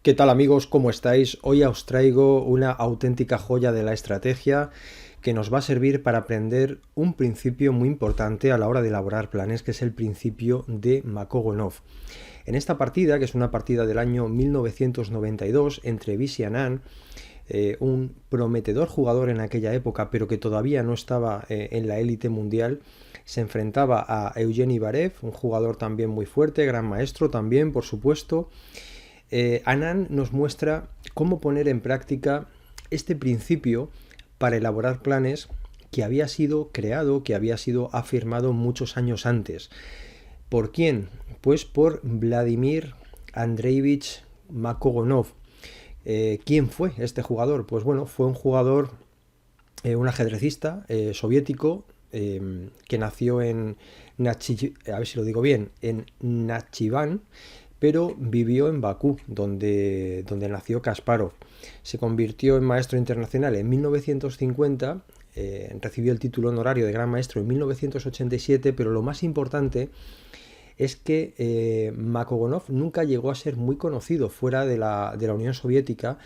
¿Qué tal amigos? ¿Cómo estáis? Hoy os traigo una auténtica joya de la estrategia que nos va a servir para aprender un principio muy importante a la hora de elaborar planes, que es el principio de Makogonov. En esta partida, que es una partida del año 1992 entre Vishy Anand, un prometedor jugador en aquella época, pero que todavía no estaba en la élite mundial, se enfrentaba a Evgeny Barev, un jugador también muy fuerte, gran maestro también, por supuesto. Anand nos muestra cómo poner en práctica este principio para elaborar planes que había sido creado, que había sido afirmado muchos años antes. ¿Por quién? Pues por Vladimir Andreevich Makogonov. ¿Quién fue este jugador? Pues bueno, fue un jugador, un ajedrecista soviético que nació en a ver si lo digo bien, en Nakhchivan, pero vivió en Bakú, donde nació Kasparov. Se convirtió en maestro internacional en 1950, recibió el título honorario de gran maestro en 1987, pero lo más importante es que Makogonov nunca llegó a ser muy conocido fuera de la Unión Soviética,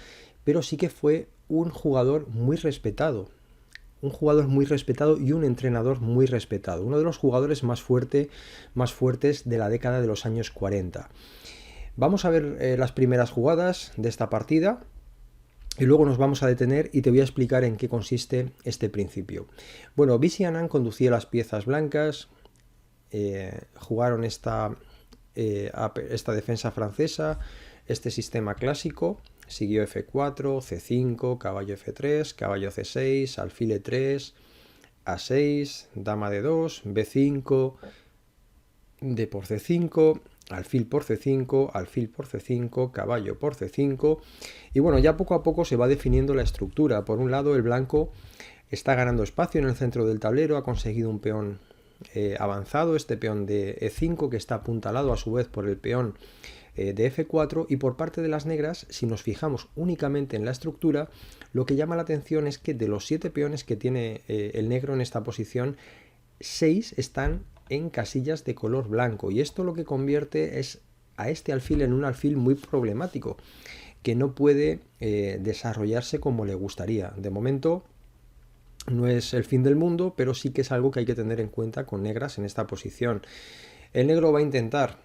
pero sí que fue un jugador muy respetado. Un jugador muy respetado y un entrenador muy respetado. Uno de los jugadores más fuertes de la década de los años 40. Vamos a ver las primeras jugadas de esta partida y luego nos vamos a detener y te voy a explicar en qué consiste este principio. Bueno, Vishy Anand conducía las piezas blancas, jugaron esta defensa francesa, este sistema clásico. Siguió F4, C5, caballo F3, caballo C6, alfil E3, A6, dama D2, B5, D por C5, alfil por C5, alfil por C5, caballo por C5. Y bueno, ya poco a poco se va definiendo la estructura. Por un lado, el blanco está ganando espacio en el centro del tablero, ha conseguido un peón avanzado, este peón de E5 que está apuntalado a su vez por el peón de F4, y por parte de las negras, si nos fijamos únicamente en la estructura, lo que llama la atención es que de los 7 peones que tiene el negro en esta posición, 6 están en casillas de color blanco, y esto lo que convierte es a este alfil en un alfil muy problemático, que no puede desarrollarse como le gustaría. De momento no es el fin del mundo, pero sí que es algo que hay que tener en cuenta con negras en esta posición. El negro va a intentar,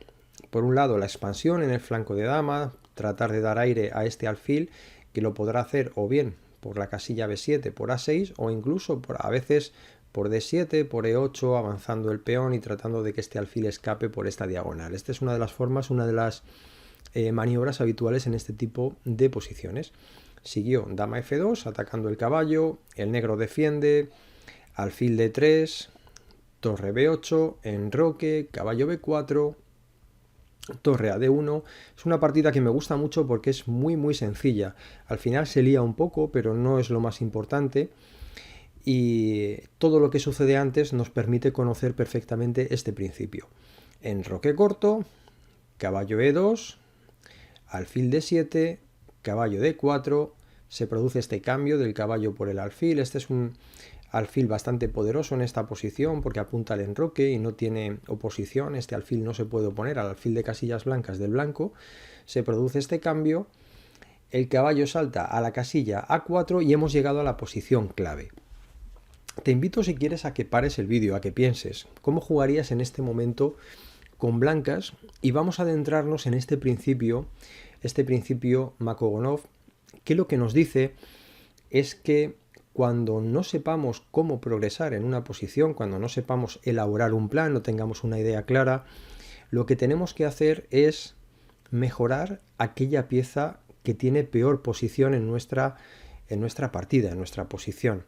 por un lado, la expansión en el flanco de dama, tratar de dar aire a este alfil, que lo podrá hacer o bien por la casilla B7, por A6, o incluso a veces por D7, por E8, avanzando el peón y tratando de que este alfil escape por esta diagonal. Esta es una de las formas, una de las maniobras habituales en este tipo de posiciones. Siguió dama F2, atacando el caballo, el negro defiende, alfil D3, torre B8, enroque, caballo B4, torre a D1. Es una partida que me gusta mucho porque es muy sencilla. Al final se lía un poco, pero no es lo más importante. Y todo lo que sucede antes nos permite conocer perfectamente este principio. Enroque corto, caballo E2, alfil D7, caballo D4. Se produce este cambio del caballo por el alfil. Este es un alfil bastante poderoso en esta posición porque apunta al enroque y no tiene oposición. Este alfil no se puede oponer al alfil de casillas blancas del blanco. Se produce este cambio, el caballo salta a la casilla A4 y hemos llegado a la posición clave. Te invito, si quieres, a que pares el vídeo, a que pienses cómo jugarías en este momento con blancas, y vamos a adentrarnos en este principio Makogonov, que lo que nos dice es que cuando no sepamos cómo progresar en una posición, cuando no sepamos elaborar un plan, no tengamos una idea clara, lo que tenemos que hacer es mejorar aquella pieza que tiene peor posición en nuestra partida, en nuestra posición.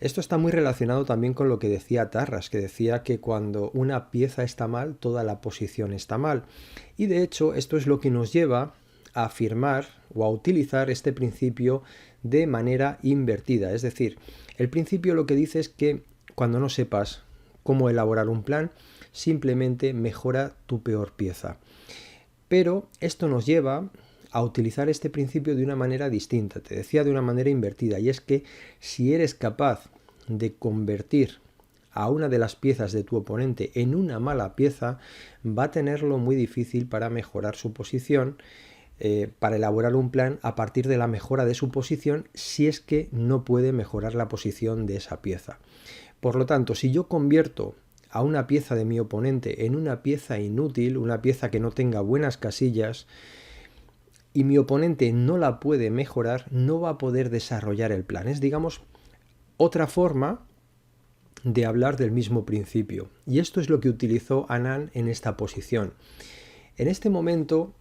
Esto está muy relacionado también con lo que decía Tarras, que decía que cuando una pieza está mal, toda la posición está mal. Y de hecho, esto es lo que nos lleva a afirmar o a utilizar este principio de manera invertida. Es decir, el principio lo que dice es que cuando no sepas cómo elaborar un plan, simplemente mejora tu peor pieza. Pero esto nos lleva a utilizar este principio de una manera distinta. Te decía de una manera invertida, y es que si eres capaz de convertir a una de las piezas de tu oponente en una mala pieza, va a tenerlo muy difícil para mejorar su posición para elaborar un plan a partir de la mejora de su posición, si es que no puede mejorar la posición de esa pieza. Por lo tanto, si yo convierto a una pieza de mi oponente en una pieza inútil, una pieza que no tenga buenas casillas, y mi oponente no la puede mejorar, no va a poder desarrollar el plan. Es, digamos, otra forma de hablar del mismo principio. Y esto es lo que utilizó Anand en esta posición. En este momento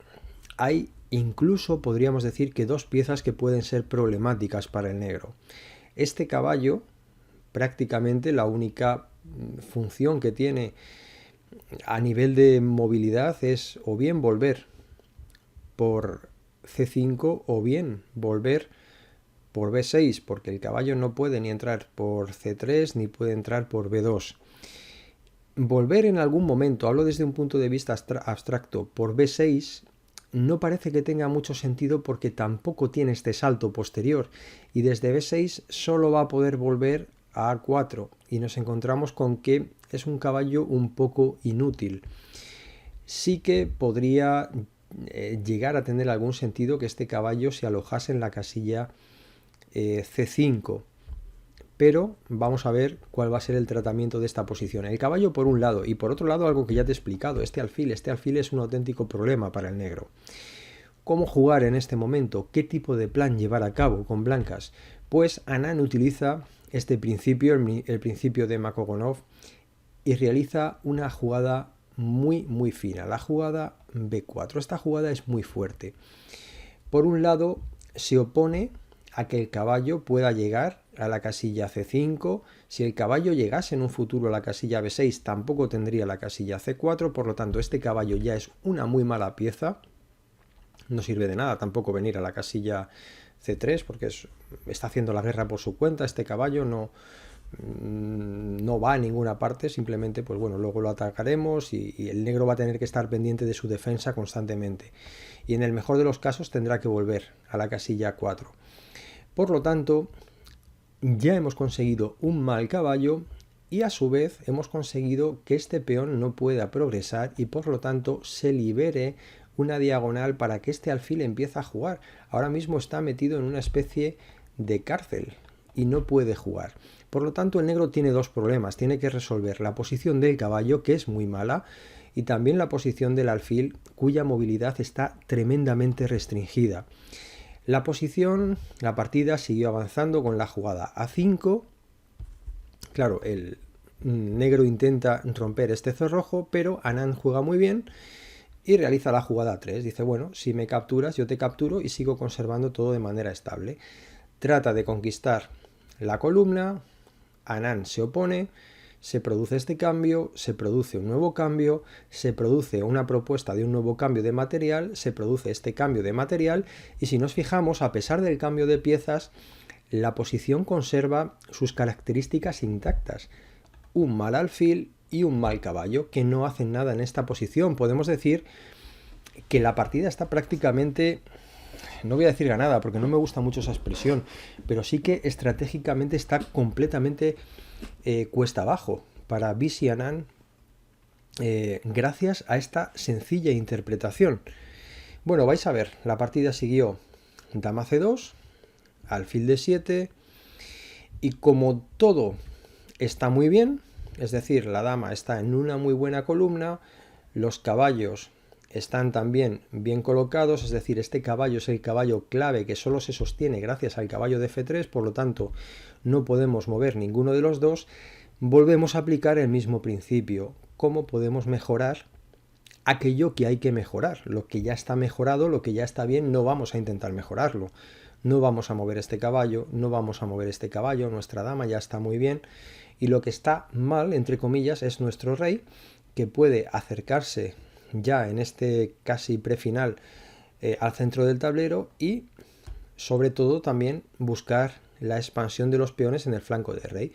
hay incluso, podríamos decir, que dos piezas que pueden ser problemáticas para el negro. Este caballo, prácticamente la única función que tiene a nivel de movilidad es o bien volver por C5 o bien volver por B6, porque el caballo no puede ni entrar por C3 ni puede entrar por B2. Volver en algún momento, hablo desde un punto de vista abstracto, por B6 no parece que tenga mucho sentido porque tampoco tiene este salto posterior y desde B6 solo va a poder volver a A4 y nos encontramos con que es un caballo un poco inútil. Sí que podría llegar a tener algún sentido que este caballo se alojase en la casilla C5, pero vamos a ver cuál va a ser el tratamiento de esta posición. El caballo por un lado y por otro lado algo que ya te he explicado, este alfil es un auténtico problema para el negro. ¿Cómo jugar en este momento? ¿Qué tipo de plan llevar a cabo con blancas? Pues Anand utiliza este principio, el principio de Makogonov, y realiza una jugada muy fina, la jugada B4. Esta jugada es muy fuerte. Por un lado, se opone a que el caballo pueda llegar a la casilla C5. Si el caballo llegase en un futuro a la casilla B6, tampoco tendría la casilla C4, por lo tanto este caballo ya es una muy mala pieza. No sirve de nada tampoco venir a la casilla C3 porque está haciendo la guerra por su cuenta. Este caballo no va a ninguna parte, simplemente pues bueno, luego lo atacaremos y el negro va a tener que estar pendiente de su defensa constantemente. Y en el mejor de los casos tendrá que volver a la casilla 4. Por lo tanto, ya hemos conseguido un mal caballo y a su vez hemos conseguido que este peón no pueda progresar y por lo tanto se libere una diagonal para que este alfil empiece a jugar. Ahora mismo está metido en una especie de cárcel y no puede jugar. Por lo tanto, el negro tiene dos problemas. Tiene que resolver la posición del caballo, que es muy mala, y también la posición del alfil, cuya movilidad está tremendamente restringida. La partida siguió avanzando con la jugada A5. Claro, el negro intenta romper este cerrojo, pero Anand juega muy bien y realiza la jugada A3. Dice, bueno, si me capturas, yo te capturo y sigo conservando todo de manera estable. Trata de conquistar la columna, Anand se opone, se produce este cambio, se produce un nuevo cambio, se produce una propuesta de un nuevo cambio de material, se produce este cambio de material y si nos fijamos, a pesar del cambio de piezas, la posición conserva sus características intactas. Un mal alfil y un mal caballo que no hacen nada en esta posición. Podemos decir que la partida está prácticamente, no voy a decir ganada porque no me gusta mucho esa expresión, pero sí que estratégicamente está completamente cuesta abajo para Bishi Anand gracias a esta sencilla interpretación. Bueno, vais a ver, la partida siguió dama C2, alfil D7 y como todo está muy bien, es decir, la dama está en una muy buena columna, los caballos están también bien colocados, es decir, este caballo es el caballo clave que solo se sostiene gracias al caballo de F3, por lo tanto no podemos mover ninguno de los dos. Volvemos a aplicar el mismo principio. ¿Cómo podemos mejorar aquello que hay que mejorar? Lo que ya está mejorado, lo que ya está bien, no vamos a intentar mejorarlo. No vamos a mover este caballo, no vamos a mover este caballo, nuestra dama ya está muy bien. Y lo que está mal, entre comillas, es nuestro rey, que puede acercarse ya en este casi prefinal al centro del tablero y sobre todo también buscar la expansión de los peones en el flanco del rey.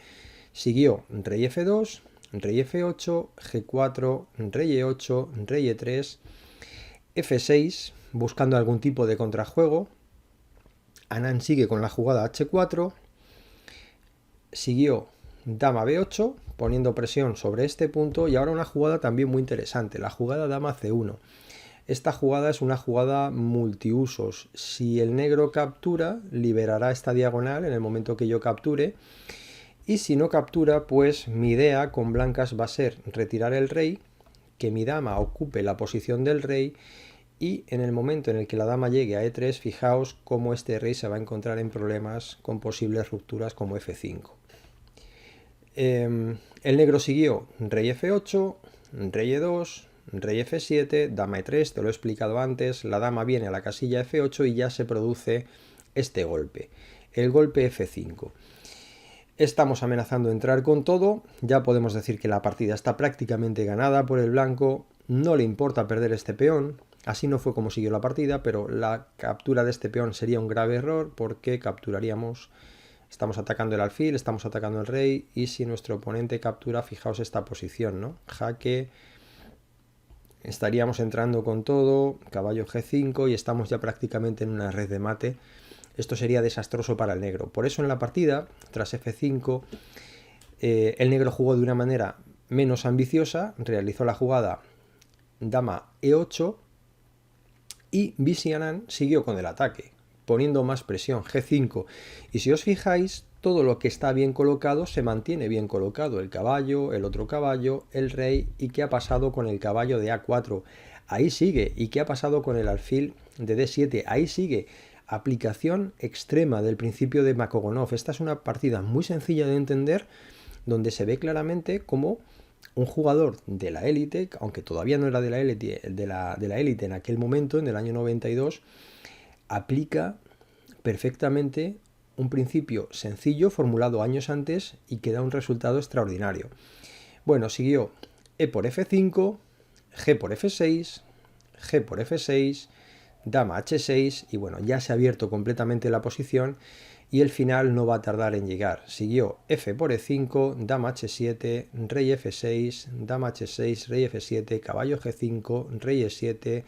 Siguió rey F2, rey F8, G4, rey E8, rey E3, F6, buscando algún tipo de contrajuego. Anand sigue con la jugada H4, siguió dama B8, poniendo presión sobre este punto, y ahora una jugada también muy interesante, la jugada dama C1. Esta jugada es una jugada multiusos. Si el negro captura, liberará esta diagonal en el momento que yo capture. Y si no captura, pues mi idea con blancas va a ser retirar el rey, que mi dama ocupe la posición del rey, y en el momento en el que la dama llegue a E3, fijaos cómo este rey se va a encontrar en problemas con posibles rupturas como F5. El negro siguió rey F8, rey E2, rey F7, dama E3, te lo he explicado antes, la dama viene a la casilla F8 y ya se produce este golpe, el golpe F5. Estamos amenazando entrar con todo, ya podemos decir que la partida está prácticamente ganada por el blanco, no le importa perder este peón, así no fue como siguió la partida, pero la captura de este peón sería un grave error porque capturaríamos, estamos atacando el alfil, estamos atacando el rey, y si nuestro oponente captura, fijaos esta posición, ¿no? Jaque, estaríamos entrando con todo, caballo G5 y estamos ya prácticamente en una red de mate. Esto sería desastroso para el negro. Por eso en la partida, tras F5, el negro jugó de una manera menos ambiciosa, realizó la jugada dama E8 y Bishi-Anand siguió con el ataque, poniendo más presión, G5. Y si os fijáis, todo lo que está bien colocado se mantiene bien colocado. El caballo, el otro caballo, el rey. ¿Y qué ha pasado con el caballo de A4? Ahí sigue. ¿Y qué ha pasado con el alfil de D7? Ahí sigue. Aplicación extrema del principio de Makogonov. Esta es una partida muy sencilla de entender, donde se ve claramente cómo un jugador de la élite, aunque todavía no era de la élite en aquel momento, en el año 92, aplica perfectamente un principio sencillo formulado años antes y que da un resultado extraordinario. Bueno, siguió E por F5, G por F6, G por F6, dama H6 y bueno, ya se ha abierto completamente la posición y el final no va a tardar en llegar. Siguió F por E5, dama H7, rey F6, dama H6, rey F7, caballo G5, rey E7,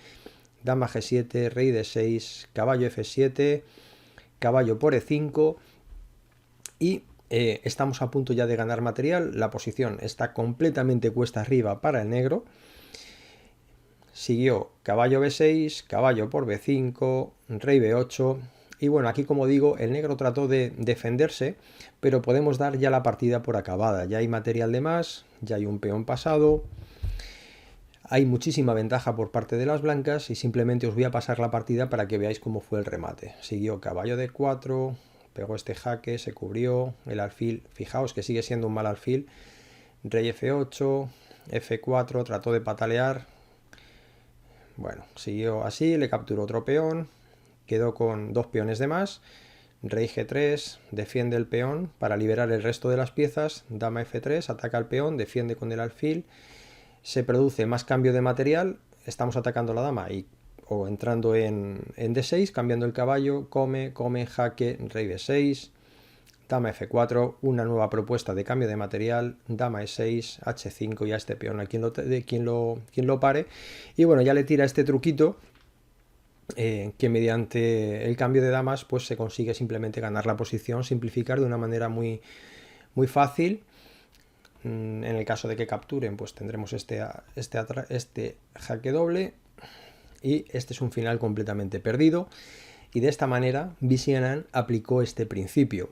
dama G7, rey D6, caballo F7, caballo por E5 y estamos a punto ya de ganar material. La posición está completamente cuesta arriba para el negro. Siguió caballo B6, caballo por B5, rey B8 y bueno, aquí como digo, el negro trató de defenderse, pero podemos dar ya la partida por acabada. Ya hay material de más, ya hay un peón pasado, hay muchísima ventaja por parte de las blancas y simplemente os voy a pasar la partida para que veáis cómo fue el remate. Siguió caballo D4, pegó este jaque, se cubrió, el alfil, fijaos que sigue siendo un mal alfil, rey F8, F4, trató de patalear. Bueno, siguió así, le capturó otro peón, quedó con dos peones de más, rey G3, defiende el peón para liberar el resto de las piezas, dama F3, ataca al peón, defiende con el alfil, se produce más cambio de material, estamos atacando la dama o entrando en D6, cambiando el caballo, come, jaque, rey B6, dama F4, una nueva propuesta de cambio de material, dama E6, H5 y a este peón a quien lo pare. Y bueno, ya le tira este truquito que mediante el cambio de damas pues se consigue simplemente ganar la posición, simplificar de una manera muy, muy fácil. En el caso de que capturen pues tendremos este jaque doble y este es un final completamente perdido. Y de esta manera Bishi-Anand aplicó este principio.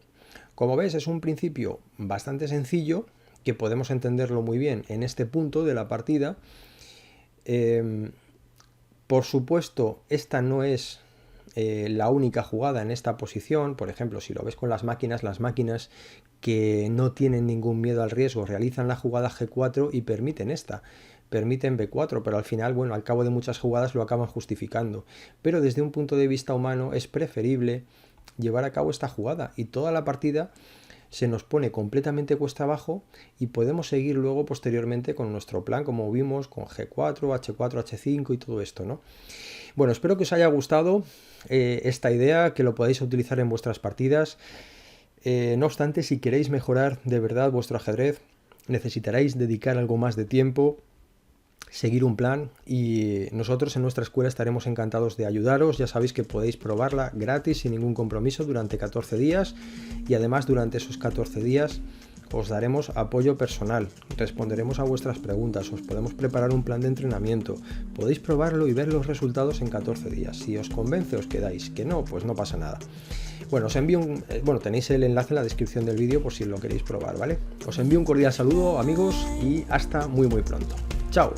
Como ves, es un principio bastante sencillo que podemos entenderlo muy bien en este punto de la partida. Por supuesto, esta no es la única jugada en esta posición. Por ejemplo, si lo ves con las máquinas que no tienen ningún miedo al riesgo realizan la jugada G4 y permiten B4, pero al final, bueno, al cabo de muchas jugadas lo acaban justificando. Pero desde un punto de vista humano es preferible llevar a cabo esta jugada y toda la partida se nos pone completamente cuesta abajo y podemos seguir luego posteriormente con nuestro plan como vimos con G4, H4, H5 y todo esto, ¿no? Bueno, espero que os haya gustado esta idea, que lo podáis utilizar en vuestras partidas. No obstante, si queréis mejorar de verdad vuestro ajedrez, necesitaréis dedicar algo más de tiempo, seguir un plan y nosotros en nuestra escuela estaremos encantados de ayudaros. Ya sabéis que podéis probarla gratis sin ningún compromiso durante 14 días y además durante esos 14 días os daremos apoyo personal, responderemos a vuestras preguntas, os podemos preparar un plan de entrenamiento, podéis probarlo y ver los resultados en 14 días. Si os convence, os quedáis, que no, pues no pasa nada. Bueno, os envío tenéis el enlace en la descripción del vídeo por si lo queréis probar, ¿vale? Os envío un cordial saludo, amigos, y hasta muy pronto. ¡Chao!